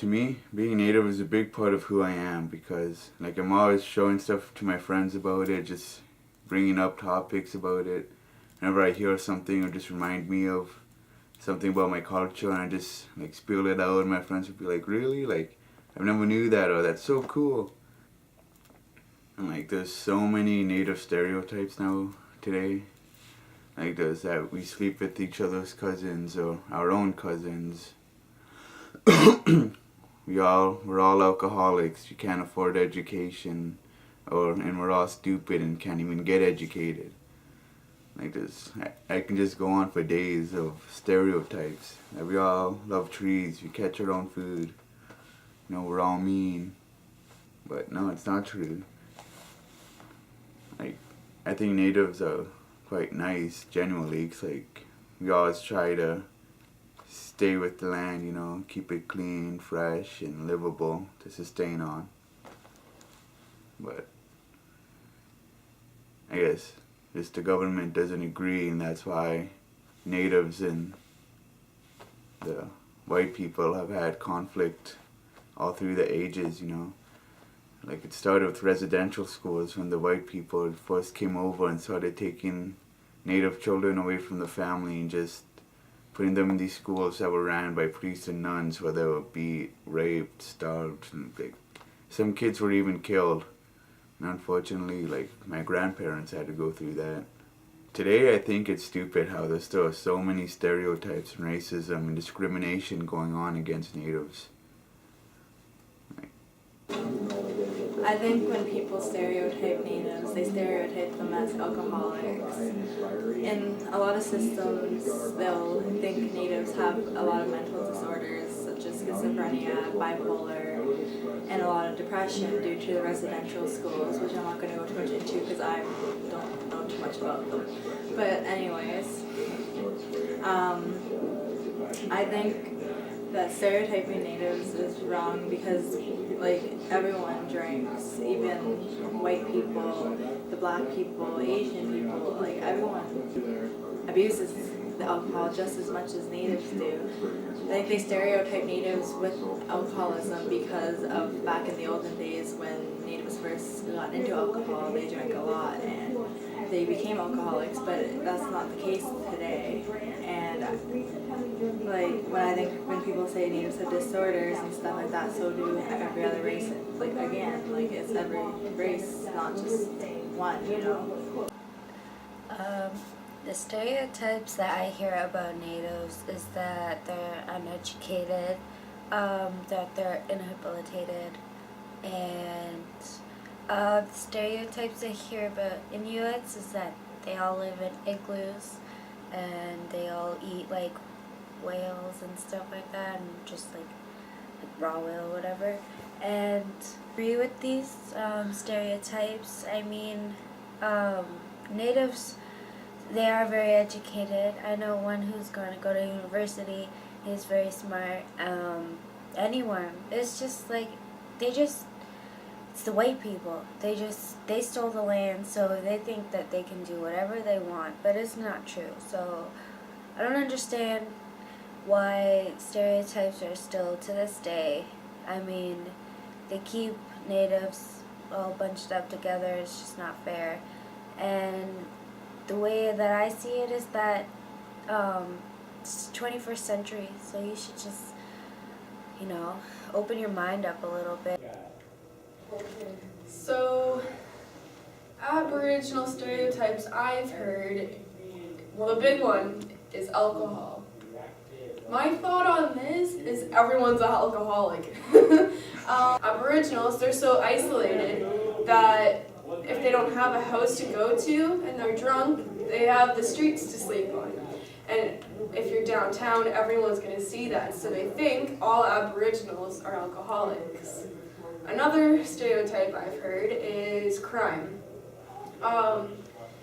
To me, being Native is a big part of who I am because, like, I'm always showing stuff to my friends about it, just bringing up topics about it. Whenever I hear something, it just remind me of something about my culture, and I just, like, spill it out, and my friends would be like, really? Like, I never knew that, or that's so cool. And, like, there's so many Native stereotypes now today. Like, there's that we sleep with each other's cousins or our own cousins. We're all alcoholics. You can't afford education, and we're all stupid and can't even get educated. Like this, I can just go on for days of stereotypes. That we all love trees. We catch our own food. You know, we're all mean. But no, it's not true. Like, I think natives are quite nice, genuinely. It's like we always try to stay with the land, you know, keep it clean, fresh, and livable to sustain on. But I guess just the government doesn't agree, and that's why natives and the white people have had conflict all through the ages, you know. Like, it started with residential schools when the white people first came over and started taking native children away from the family and just putting them in these schools that were ran by priests and nuns where they were beat, raped, starved, and like, some kids were even killed. And unfortunately, like, my grandparents had to go through that. Today I think it's stupid how there's still so many stereotypes and racism and discrimination going on against natives. I think when people stereotype natives, they stereotype them as alcoholics. In a lot of systems, they'll think natives have a lot of mental disorders such as schizophrenia, bipolar, and a lot of depression due to the residential schools, which I'm not going to go too much into because I don't know too much about them. But anyways, I think that stereotyping natives is wrong because, like, everyone drinks, even white people, the black people, Asian people, like, everyone abuses the alcohol just as much as natives do. I think they stereotype natives with alcoholism because of back in the olden days when natives first got into alcohol, they drank a lot and they became alcoholics, but that's not the case today. And like, when people say natives have disorders and stuff like that, so do every other race. Like, again, like, it's every race, not just one, you know. The stereotypes that I hear about natives is that they're uneducated, that they're inhabilitated, and the stereotypes I hear about Inuits is that they all live in igloos and they all eat like whales and stuff like that, and just like raw whale or whatever. And agree with these stereotypes. I mean, natives, they are very educated. I know one who's going to go to university. He's very smart. Anyone. It's just like, it's the white people. They stole the land, so they think that they can do whatever they want, but it's not true. So I don't understand why stereotypes are still to this day. I mean, they keep natives all bunched up together. It's just not fair. And the way that I see it is that it's 21st century, so you should just, you know, open your mind up a little bit. So, Aboriginal stereotypes I've heard, well, the big one is alcohol. My thought on this is everyone's an alcoholic. Aboriginals, they're so isolated that if they don't have a house to go to and they're drunk, they have the streets to sleep on. And if you're downtown, everyone's going to see that, so they think all Aboriginals are alcoholics. Another stereotype I've heard is crime.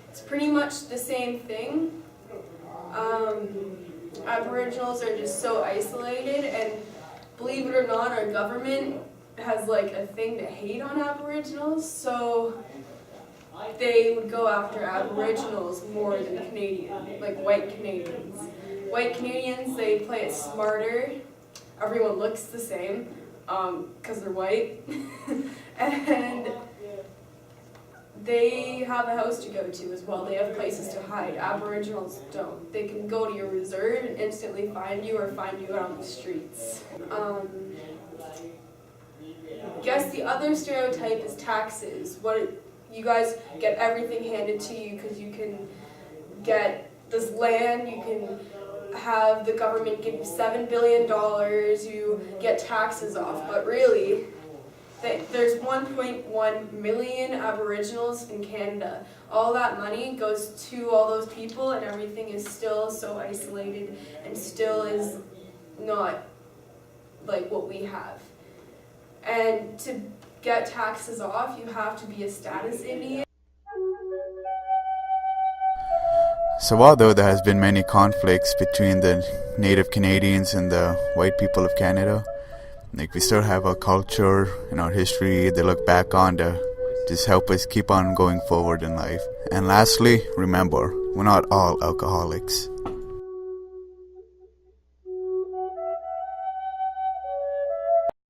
It's pretty much the same thing. Aboriginals are just so isolated, and believe it or not, our government has like a thing to hate on Aboriginals, so they would go after Aboriginals more than Canadian, like white Canadians. White Canadians, they play it smarter. Everyone looks the same. because they're white, and they have a house to go to as well. They have places to hide. Aboriginals don't. They can go to your reserve and instantly find you or find you out on the streets. Guess the other stereotype is taxes. You guys get everything handed to you because you can get this land, you can have the government give you $7 billion, you get taxes off, but really, there's 1.1 million Aboriginals in Canada. All that money goes to all those people and everything is still so isolated and still is not like what we have. And to get taxes off, you have to be a status Indian. So although there has been many conflicts between the Native Canadians and the white people of Canada, like we still have our culture and our history they look back on to just help us keep on going forward in life. And lastly, remember, we're not all alcoholics.